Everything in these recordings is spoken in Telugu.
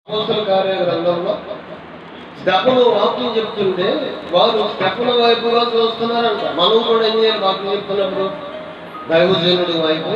అపోస్తలుల కార్యాల గ్రంథంలో స్టెఫను వాక్యం చెప్తుంటే వారు స్టెఫను వైపుగా చూస్తున్నారంట. మనం కూడా ఏం చేయాలి? వాక్యం చెప్తున్నప్పుడు దైవజనుడి వైపు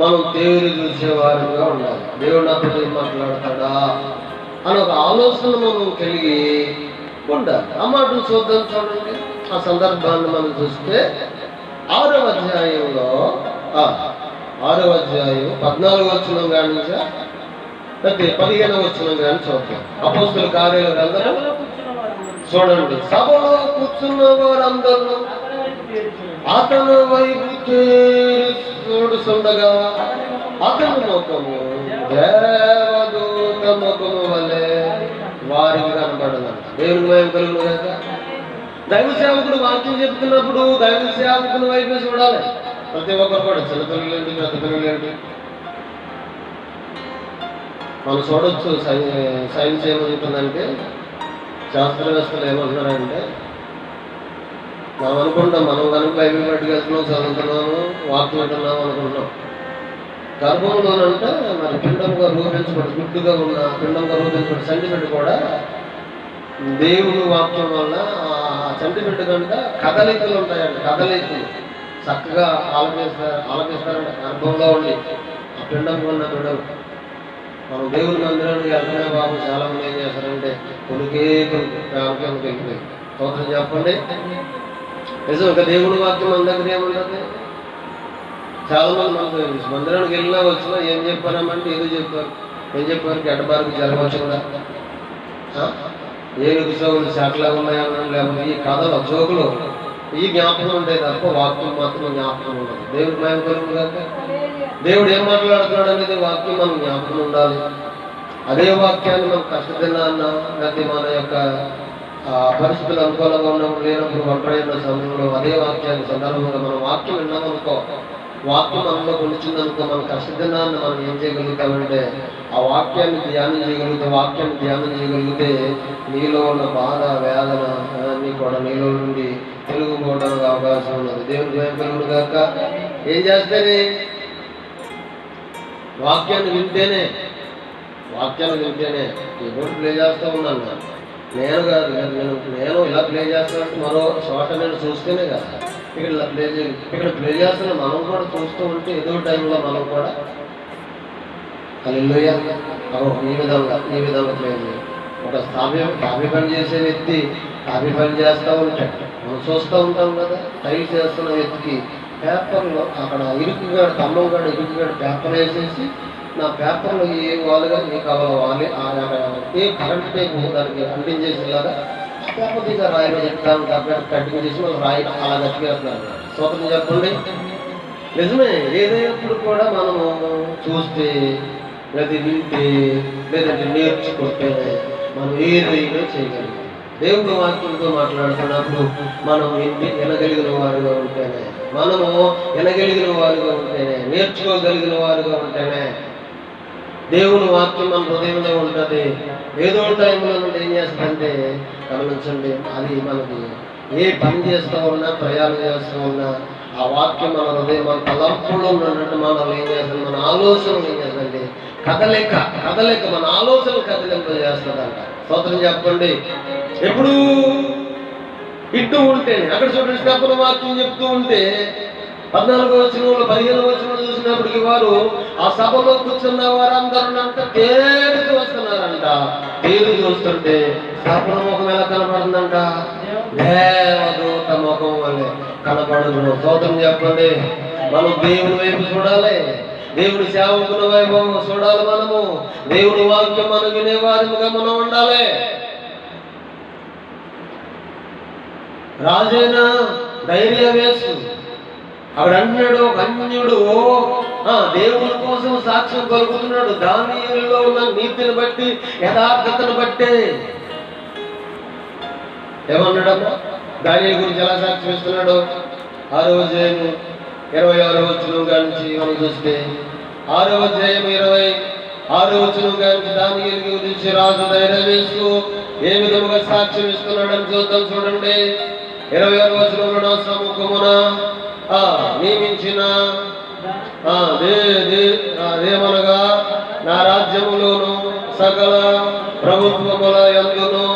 మనం దేవుని చూసేవారుగా ఉండాలి. దేవుడు నాతో ఏం మాట్లాడతాడా అని ఒక ఆలోచన మనం కలిగి ఉండాలి. ఆ మాటలు చూద్దాం. చూడండి, ఆ సందర్భాన్ని మనం చూస్తే 6వ అధ్యాయంలో 6వ అధ్యాయం 14వ వచనం కాడి నుంచి 15వ వచనం కానీ చూద్దాం. అపోస్తలుల కార్యాల గ్రంథం చూడండి. సభలో కూర్చున్న వారందరూ అతని వైపు చూడుచుండగా అతని ముఖము దేవదూత ముఖము వలె వారికి కనబడదంట. దేవుని వైపు కలుగును కదా. దైవ సేవకుడు వాక్యం చెప్తున్నప్పుడు దైవ సేవకుని వైపు చూడాలి. ప్రతి ఒక్కరు కూడా చిన్న పిల్లలేంటి, పెద్ద పిల్లలేంటి మనం చూడొచ్చు. సైన్స్ ఏమవుతుందంటే, శాస్త్రవేత్తలు ఏమంటున్నారంటే, మనం అనుకుంటాం మనం కనుక బైబిల్ పట్టుకెళ్తున్నాం, చదువుతున్నాము, వాక్యం వింటున్నాం అనుకుంటున్నాం. గర్భంలోనంటే మరి పిండంగా రూపించబడి గుడ్డుగా ఉన్న పిండంగా రూపించబడి చంటిబిడ్డ కూడా దేవుని వాక్యం వల్ల ఆ చంటిబిడ్డ కనుక కదలికలు ఉంటాయండి. కదలికలు చక్కగా ఆలపిస్తారంట గర్భంలో ఉండి ఆ పిండం ఉన్న బిడ్డలు. మనం దేవుని మందిరానికి వెళ్తున్నా బాబు చాలా మంది ఏం చేస్తారంటే కొనుకే వెళ్ళిపోయి స్తోత్రం చెప్పండి. నిజం. ఇక దేవుని వాక్యం మన దగ్గర ఏముంటుంది? చాలా మంది మనకు మందిరానికి వెళ్ళినా వచ్చినా ఏం చెప్పారమ్మంటే ఏదో చెప్పారు. ఏం చెప్పారు? గడ్డబారికి జరగవచ్చు కూడా, ఏనుగు సోగులు చాట్లాగా ఉన్నాయన్నా, లేకపోతే ఈ కథలు జోకులు ఈ జ్ఞాపకం ఉంటాయి తప్ప వాక్యం మాత్రం జ్ఞాపకం ఉండదు. దేవుడి మహిమ కలుగును గాక. దేవుడు ఏం మాట్లాడుతున్నాడు అనేది వాక్యం మనం జ్ఞాపకం ఉండాలి. అదే వాక్యాన్ని మనం కష్టదినాన్న లేకపోతే మన యొక్క పరిస్థితులు అనుకూలంగా ఉన్నప్పుడు లేనప్పుడు ఒంటరైన సమయంలో అదే వాక్యాన్ని సందర్భంగా మనం వాక్యం విన్నామనుకో, వాక్యం మనలో కొనిచిందనుకో, మన కష్టదినాన్ని మనం ఏం చేయగలుగుతామంటే ఆ వాక్యాన్ని ధ్యానం చేయగలిగితే, వాక్యాన్ని ధ్యానం చేయగలిగితే నీలో ఉన్న బాధ వేదన అన్నీ కూడా నీలో నుండి తెలుగుకోవడానికి అవకాశం ఉన్నది. దేవుని భయం కలుగును గాక. ఏం చేస్తేనే? వాక్యాన్ని వింటేనే. ఎప్పుడు ప్లే చేస్తూ ఉన్నాను నేను కాదు. నేను ఇలా ప్లే చేస్తానంటే మరో చోట నేను చూస్తేనే కదా ఇక్కడ ప్లే చేస్తున్నా. మనం కూడా చూస్తూ ఉంటే ఏదో టైంలో మనం కూడా హల్లెలూయా ఈ విధంగా ప్లే చేయాలి. ఒక కాపీ పని చేసే వ్యక్తి కాపీ పని చేస్తూ ఉంటాడు. మనం చూస్తూ ఉంటాం కదా. టైల్ చేస్తున్న వ్యక్తికి పేపర్లో అక్కడ ఇరుకుగాడు తమ్మంగాడు ఇరుకుగాడు పేపర్ వేసేసి నా పేపర్లో ఏ వాళ్ళుగా ఏ కావాలో వాళ్ళు ఏ కరెంట్ టైపు దానికి అంటించేసేలాగా పేపర్ తీసి రాయిలో చెప్తాను కట్టింగ్ చేసి వాళ్ళు రాయి అలా గట్టివేస్తున్నారు. స్వతంత్రం చెప్పండి. నిజమే. ఏదైనప్పుడు కూడా మనము చూస్తే లేదా వింటే లేదంటే నేర్చుకుంటే మనం ఏదైనా చేయగలుగుతాం. దేవుడి వాక్యంతో మాట్లాడుతున్నప్పుడు మనం వినగలిగిన వారుగా ఉంటేనే, నేర్చుకోగలిగిన వారుగా ఉంటేనే దేవుని వాక్యం మన హృదయంలో ఉంటుంది. ఏదో టైంలో నుండి ఏం చేస్తుందంటే గమనించండి, అది మనకి ఏ పని చేస్తూ ఉన్నా, ప్రయాణం చేస్తూ ఉన్నా ఆ వాక్యం మన హృదయం మన తలంపులో ఉన్నట్టు మనం ఏం చేస్తుంది, మన ఆలోచనలు ఏం చేస్తుందంటే కదలిక మన ఆలోచనలు కదలింప చేస్తుందంట. స్తోత్రం చెప్పండి. ఎప్పుడు ఇట్టు ఉంటేనే అక్కడ చూడండి, స్టెఫను వాక్యం చెప్తూ ఉంటే 14వ వచనంలో 15వ వచనంలో చూసినప్పటికీ వారు ఆ సభలో కూర్చున్న వారందరూ అంత తేలిక వస్తున్నారంట. తేలిక చూస్తుంటే స్టెఫను ముఖం ఎలా కనపడుతుందంట? దేవదూత ముఖం వల్లే కనపడును. స్తోత్రం చెప్పండి. మనం దేవుని వైపు చూడాలి. దేవుని సేవకుని వైపు చూడాలి. మనము దేవుని వాక్యం మనం వినేవారిగా మనం ఉండాలి. రాజైన ధైర్య వేసు ఆవిడ అంటున్నాడు, ఒక అన్యుడు దేవుని కోసం సాక్ష్యం పలుకుతున్నాడు. దానిలో ఉన్న నీతిని బట్టి, యథార్థతను బట్టి. ఏమన్నాడమ్మా? దానియేలు గురించి ఎలా సాక్ష్యం ఇస్తున్నాడు? 6వ అధ్యాయం 26వ వచనం నుంచి మనం చూస్తే 6వ అధ్యాయం 26వ వచనం నుంచి దానియేలు గురించి రాజు ధైర్యం వేస్తూ ఏ విధముగా సాక్ష్యం ఇస్తున్నాడని చూద్దాం. చూడండి 26వ వచనంలో, నా సముఖమున నియమించిన అదేమనగా నా రాజ్యములోను సకల ప్రభుత్వముల యందును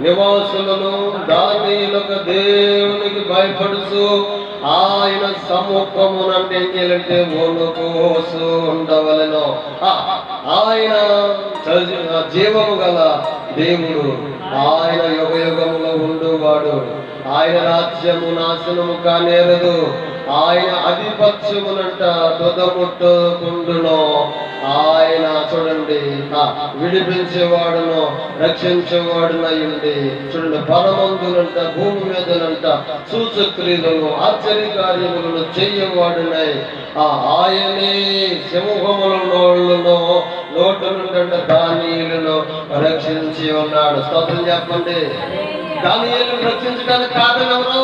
నివాసులను దానిలకు దేవునికి భయపడుచు ఆయన సముఖమునంటే ఏం చేయాలంటే వణుకోసు ఉండవలెను. ఆయన జీవము గల దేవుడు, ఆయన యుగ యుగములో ఉండువాడు. ఆయన రాజ్యము నాశనము కానేరదు. ఆయన ఆధిపత్యమునంట తుదముట్టుకుండును. ఆయన చూడండి విడిపించేవాడును రక్షించేవాడునయ్యుండి చూడండి పరమందునంట భూమి మీదనంట సూచక్రియలను ఆశ్చర్య కార్యములను చెయ్యవాడునై ఆయనే సింహములను నోటు నుండి దానియేలును రక్షించి ఉన్నాడు. స్తోత్రం చెప్పండి. దానియేలును రక్షించడానికి కారణం ఎవరు?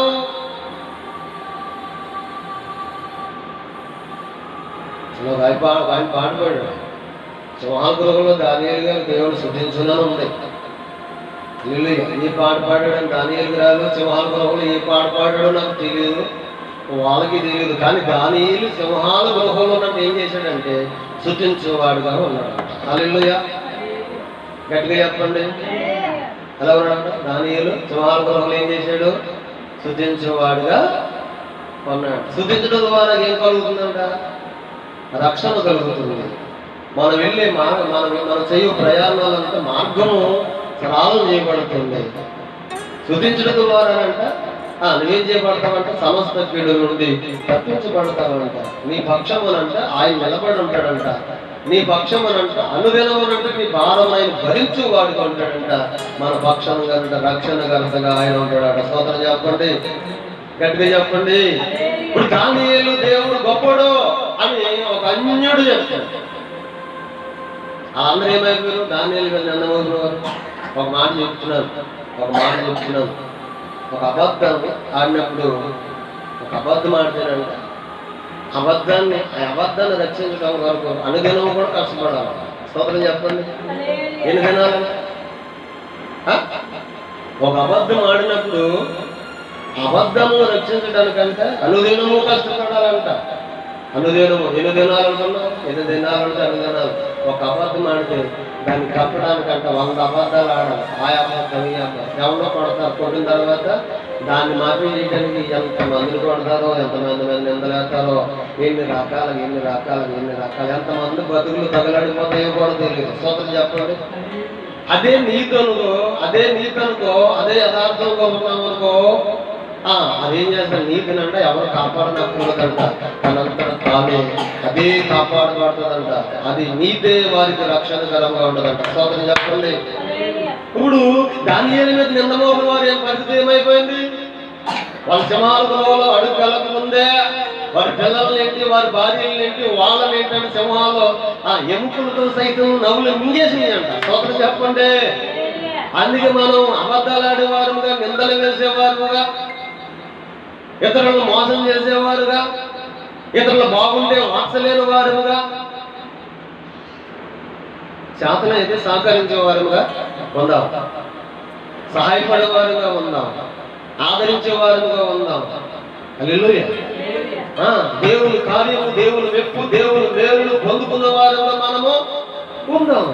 ఆయన పాడుకోడు. సింహాగృహంలో దానియేలు గారు దేవుడు శుద్ధించున్నాను ఉంది. ఈ పాట పాడాడు దానియేలు గారు సింహాల గృహంలో ఏ పాట పాడాడో నాకు తెలియదు, వాళ్ళకి తెలియదు. కానీ దానియేలు సింహాల గృహంలో ఉన్నట్టు ఏం చేశాడంటే శుద్ధించేవాడుగా ఉన్నాడు. హల్లెలూయా, గట్టిగా చెప్పండి. ఎలా ఉన్నాడు? దానియేలు సింహాల గృహంలో ఏం చేశాడు? శుద్ధించేవాడుగా ఉన్నాడు. శుద్ధించడం ద్వారా ఏం కలుగుతుందంట? రక్షణ కలుగుతుంది. మనం వెళ్ళే మనం చేయు ప్రయాణాలంటే మార్గము సరళం చేయబడుతుంది. శుద్ధించడం ద్వారా అంట నువ్వేం చేయబడతావంట? సమస్త కీడు నుండి తప్పించబడతావంట. నీ పక్షమునంట ఆయన నిలబడి ఉంటాడంట. నీ పక్షమునంట అనుదినమునంట నీ భారం ఆయన భరించువాడుగా ఉంటాడంట. మన పక్షంగా రక్షణ కర్తగా ఆయన ఉంటాడట. స్తోత్రం చెప్పండి, గట్టిగా చెప్పండి. ఇప్పుడు దానియేలు దేవుడు గొప్పడు అని ఒక అన్యుడు చెప్తాడు. అందరూ ఏమైపోయారు? దానియేలు వెళ్ళి అన్నమవుతున్న వారు ఒక మాట చెప్తున్నాను. ఒక అబద్ధం ఆడినప్పుడు ఒక అబద్ధం ఆడితేనంట అబద్ధాన్ని రక్షించడం వరకు అనుదినం కూడా కష్టపడాలి. స్తోత్రం చెప్పండి. ఎన్ని దినాలంట? ఒక అబద్ధం ఆడినప్పుడు అబద్ధము రక్షించడానికంటే అనుదినము కష్టపడాలంట. అనుదినము ఎన్ని దినాలు అనుకున్నావు? ఎన్ని దినాలంటే అనుదినాలు. ఒక అబద్ధం ఆడితే దాన్ని కప్పడానికంట 100 అబద్ధాలు ఆడాలి. ఆ అబద్ధం ఈ అబద్ధం ఎవరో కొడతారు. కొట్టిన తర్వాత దాన్ని మాఫీ చేయడానికి ఎంతమందిని కొడతారో, ఎంతమంది నిందలేస్తారో, ఎన్ని రకాలు ఎంతమంది బతుకులు తగలడిపోతాయో కూడా తెలియదు. స్తోత్రం చెప్పండి. అదే నీతనుకో అదే యథార్థంగా ఉన్నామనుకో అదేం చేస్తాడు? నీతినంట ఎవరు కాపాడనక్కూడదంట. తనంతట తానే అదే కాపాడబడుతుందంట. అది నీతే వారికి రక్షణకరంగా ఉండదంట. స్తోత్రం చెప్పండి. ఇప్పుడు దానియేలు మీద నిందమోపిన వారు ఏం పరిస్థితి ఏమైపోయింది? వాళ్ళ సింహాల గృహంలో అడుగు వెళ్ళక ముందే వారి పిల్లలనేంటి, వారి భార్యలనేంటి, వాళ్ళనేంటంటే సింహాలు ఎముకలతో సైతం నవ్వులు మింగేసినాయి అంట. స్తోత్రం చెప్పండి. అందుకే మనం అబద్ధాలు ఆడేవారుగా, నిందలు వేసేవారుగా, ఇతరులను మోసం చేసేవారుగా, ఇతరులు బాగుంటే వాత్సలేని వారుగా, చేతనైతే సహకరించేవారుగా ఉందాం, సహాయపడేవారుగా ఉందాం, ఆదరించేవారుగా ఉందాం. హల్లెలూయా. దేవుని కార్యము, దేవుని మెప్పు, దేవుని మేలును పొందుకున్న వారుగా మనము ఉందాం.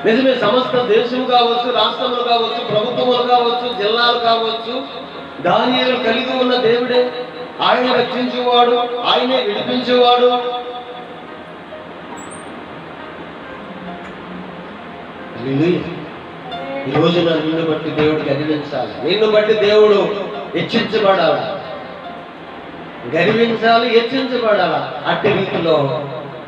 నిజమే, సమస్త దేశం కావచ్చు, రాష్ట్రములు కావచ్చు, ప్రభుత్వములు కావచ్చు, జిల్లాలు కావచ్చు, దానియేలు కలిగి ఉన్న దేవుడే. ఆయన రక్షించేవాడు, ఆయనే విడిపించేవాడు. ఈ రోజున నిన్ను బట్టి దేవుడు గర్వించాలి, నిన్ను బట్టి దేవుడు హెచ్చించబడాలి, గర్వించాలి, హెచ్చించబడాలి. అట్టి రీతిలో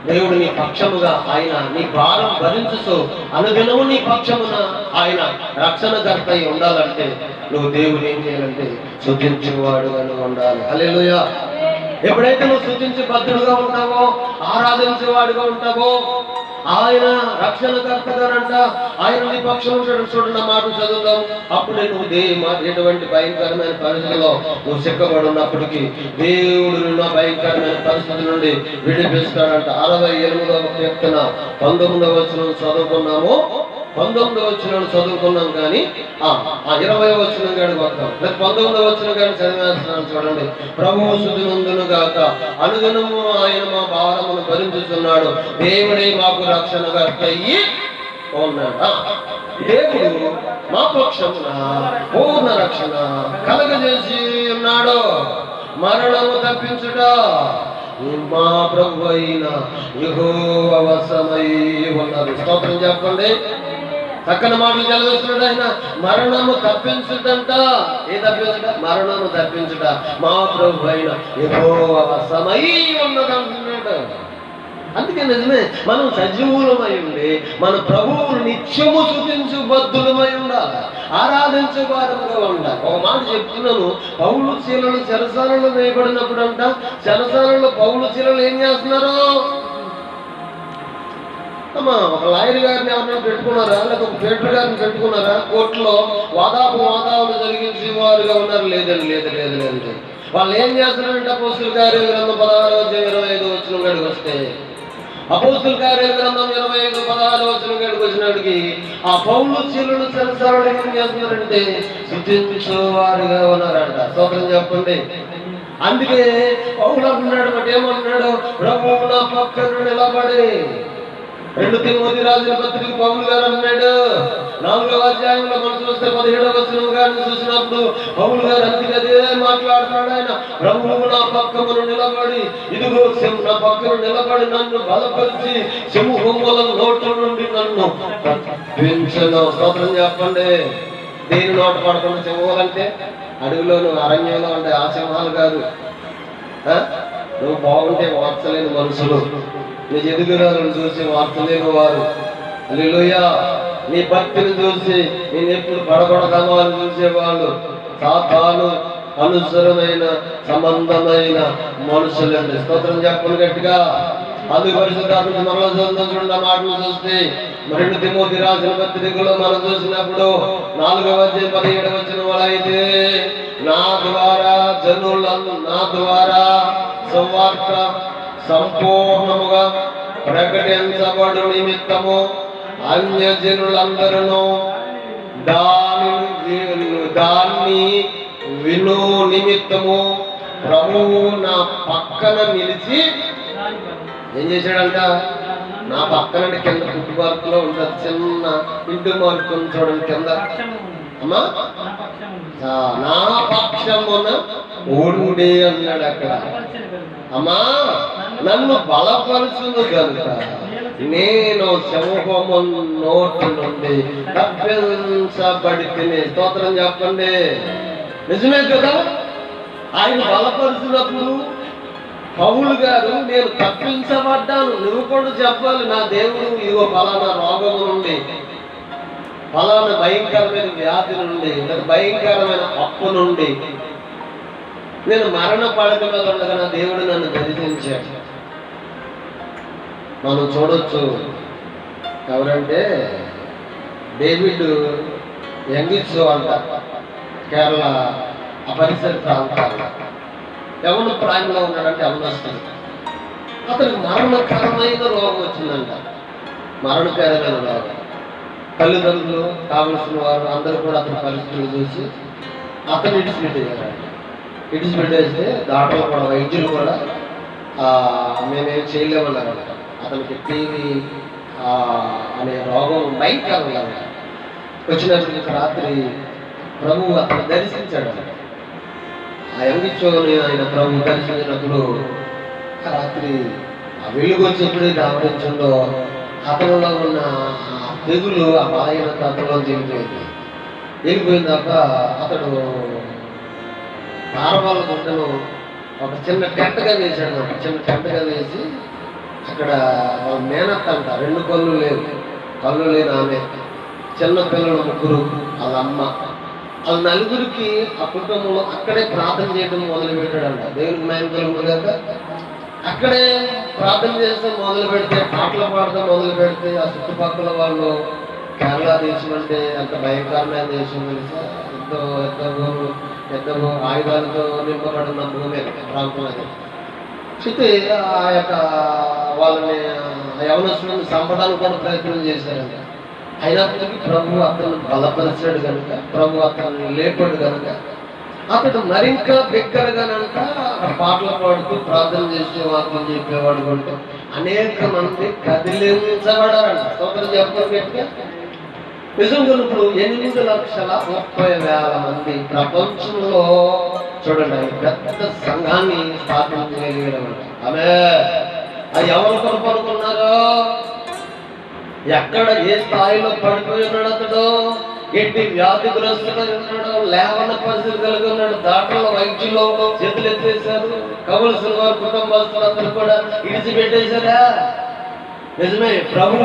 దేవుడు నీ పక్షముగా ఆయన నీ భారం భరించుతూ అనుదినము నీ పక్షమున ఆయన రక్షణకర్త అయి ఉండాలంటే నువ్వు దేవుడు ఏం చేయాలంటే స్తుతించేవాడుగా ఉండాలి. హల్లెలూయా. ఎప్పుడైతే నువ్వు స్తుతించే భద్రుడుగా ఉంటావో, ఆరాధించేవాడుగా ఉంటావో, ఆయన రక్షణకర్తగానంట, ఆయన నీ పక్షం ఉంటాడు. చూడండి, మాట చదువుతాం. అప్పుడే నువ్వు ఎటువంటి భయంకరమైన పరిస్థితుల్లో నువ్వు సిక్కబడి ఉన్నప్పటికీ దేవుడు నిన్ను భయంకరమైన పరిస్థితి నుండి విడిపిస్తాడంట. 68వ కీర్తన 19వ వచనం చదువుకున్నాము. 19వ వచనం చదువుకున్నాం కానీ 20వ వచనం కాడికి వద్దాం. 19వ వచనం కాడి చదివేస్తున్నాను చూడండి. ప్రభువు స్తుతి నందును గాక, అనుదినము ఆయన మా భారమును భరించుతున్నాడు, దేవుడే మాకు రక్షణకర్త అయ్యి ఉన్నాడు. దేవుడు మా పక్షమున పూర్ణ రక్షణ కలగజేసి ఉన్నాడు. మరణము తప్పించుట మా ప్రభు అయిన యెహోవా వశమై ఉన్నది. స్తోత్రం చెప్పండి. చక్కని మాటలు చదివేస్తున్నాడు ఆయన. మరణము తప్పించుటంట. ఏ తప్పించుట? మరణము తప్పించుట మా ప్రభు అయిన యెహోవా వశమై ఉన్నది అంటున్నాడు. అందుకే నిజమే, మనం సజీవులమై ఉండి మన ప్రభువును నిత్యము స్తుతించు బద్ధులమై ఉండాలి, ఆరాధించే వారముగా ఉండాలి. ఒక మాట చెప్తున్నాను, పౌలు శీలలు చెరసాలలో వేయబడినప్పుడు అంట, చెరసాలలో పౌలు శీలలు ఏం చేస్తున్నారు? ఒక లాయర్ గారిని ఎవరైనా పెట్టుకున్నారా, లేకపోతే ఒక పేటర్ గారిని పెట్టుకున్నారా? కోర్టులో వాదాలు జరిగించే వారుగా ఉన్నారు? లేదండి, లేదు లేదు లేదు. వాళ్ళు ఏం చేస్తున్నారంటే అపోస్తుల కార్యాల గ్రంథం 16:25 వచనం కాడికి వస్తే, అపోస్తుల కార్యాల గ్రంథం 25:16 వచనం కాడికి వచ్చినడికి ఆ పౌలు శీలలు చెరసాలలో ఏం చేస్తున్నారంటే స్తుతించే వారుగా ఉన్నారంట. స్తోత్రం చెప్పండి. అందుకే పౌలు అంటున్నాడు, బట్ ఏమంటున్నాడు? ప్రభువు నా పక్కన నిలబడి. 2 తిమోతి రాసిన పత్రిక పౌలు గారు అన్నాడు 4వ అధ్యాయంలో మనం చూస్తే 17వ వచనం గారిని చూసినప్పుడు పౌలు గారు అందుకే అదే మాట్లాడుతున్నాడు. ఆయన ప్రభువు నా పక్కన నిలబడి, ఇదిగో నా పక్కన నిలబడి నన్ను బలపరిచి సింహముల నోట్ల నుండి నన్ను తప్పించెను. స్తోత్రం చెప్పండి. దేని నోట పడకుండా సింహాలంటే అడవిలోను అరణ్యంలో అంటే ఆ సింహాలు కాదు. నువ్వు బాగుంటే వార్చలేని మనుషులు, నీ ఎదుగుదలను చూసి వార్చలేని వారు, హల్లెలూయా, నీ భక్తిని చూసి నేను ఎప్పుడు పడగొడతామో అని చూసేవాళ్ళు సాతాను అనుసరమైన సంబంధమైన మనుషులండి. స్తోత్రం చెప్పండి గట్టిగా. అది పరిశుద్ధాత్మ మనలో చూడండి. మాటలు చూస్తే 2 తిమోతి రాసిన పత్రికలో మనం చూసినప్పుడు 4వ అధ్యాయం 17వ వచనం అయితే, నా ద్వారా సువార్త సంపూర్ణముగా ప్రకటించబడు నిమిత్తము అన్యజనులందరూ దాన్ని విను నిమిత్తము ప్రభువు నా పక్కన నిలిచి ఏం చేశాడంట? నా పక్కన కింద పుట్టుబార్కులో ఉంటుంది చిన్న ఇంటి మార్కు చూడండి కింద. అమ్మా నా పక్షమున ఉండి అన్నాడు అక్కడ. అమ్మా నన్ను బలపరుచును కనుక నేను సింహము నోటి నుండి తప్పించబడి తిని. స్తోత్రం చెప్పండి. నిజమే కదా? ఆయన బలపరుచినప్పుడు పౌలు గారు నేను తప్పించబడ్డాను, నువ్వు కూడా చెప్పాలి, నా దేవుడు ఇదిగో ఫలానా రోగము నుండి, ఫలానా భయంకరమైన వ్యాధి నుండి, భయంకరమైన అప్పు నుండి నేను మరణ పడక మీద ఉండగా నా దేవుడు నన్ను దర్శించాడు. మనం చూడొచ్చు. ఎవరంటే డేవిడ్ యంగిట్స్ అంట, కేరళ ఆ పరిసర ప్రాంతాల్లో యవన ప్రాయంలో ఉన్నాడంటే యవనస్తుడు. అతనికి మరణకరమైన రోగం వచ్చిందంట. మరణకరమైన రోగం. తల్లిదండ్రులు కావలసిన వారు అందరూ కూడా అతని పరిస్థితులు చూసి అతను ఇడిచిపెట్టేస్తే దాంట్లో కూడా వైద్యులు కూడా మేమేం చేయలేమన్నారు. అతనికి టీవీ అనే రోగం భయంకరంగా వచ్చినప్పుడు రాత్రి ప్రభువు అతను దర్శించాడు. ఆ యంగిచ్చోని ఆయన ప్రభు దర్శించినప్పుడు రాత్రి ఆ వెలుగు వచ్చి ఎప్పుడైతే ఆవరించిందో అతనిలో ఉన్న తెగులు ఆ బలహీనత అతనిలో వెళ్ళిపోయింది తప్ప అతడు పారవాళ్ళ గుంటను ఒక చిన్న టెంటగా వేసాడు. చిన్న టెంటగా వేసి అక్కడ వాళ్ళ మేనత్త అంట, 2 కళ్ళు లేని ఆమె, చిన్న పిల్లలు 3, వాళ్ళ అమ్మ, వాళ్ళ నలుగురికి ఆ కుటుంబంలో అక్కడే ప్రార్థన చేయడం మొదలు పెట్టాడంట. దేవునికి మహిమ కలుగును గాక. అక్కడే ప్రార్థన చేస్తే మొదలు పెడితే, పాటలు పాడటం మొదలు పెడితే ఆ చుట్టుపక్కల వాళ్ళు కేరళ దేశం అంటే ఎంత భయంకరమైన దేశం తెలుసా? పెద్ద ఆయుధాలతో నింపబడిన భూమి ప్రాంతం అది. అయితే ఆ యొక్క వాళ్ళని యవనస్తులను చంపడానికి కూడా ప్రయత్నం చేశారంట. అయినప్పటికీ ప్రభు అతను బలపరిచాడు కనుక, ప్రభు అతన్ని లేపాడు కనుక అతడు మరింకా బిగ్గరగానంట పాటలు పాడుతూ ప్రార్థన చేసే వాక్యం చెప్పేవాడు కొంటూ అనేక మంది కదిలించబడారంట. స్తోత్రం చెప్పడం గట్టిగా. నిజంగా ఇప్పుడు 8,30,000 మంది ప్రపంచంలో చూడండి పెద్ద సంఘాన్ని స్థాపించగలిగారన్నమాట. ఆమె అది ఎవరు కొరకు అనుకున్నారో, ఎక్కడ ఏ స్థాయిలో పడిపోయి ఉన్నాడు అతడు, ఎట్టి వ్యాధిగ్రస్తులు ఉన్నాడు, లేవన పరిస్థితి కలిగి ఉన్నాడు, దాంట్లో వైద్యులు చేతులు ఎత్తేశారు, కవులసిన వారి కుటుంబస్తులందరూ కూడా ఇడిచిపెట్టేశారా. నిజమే, ప్రభు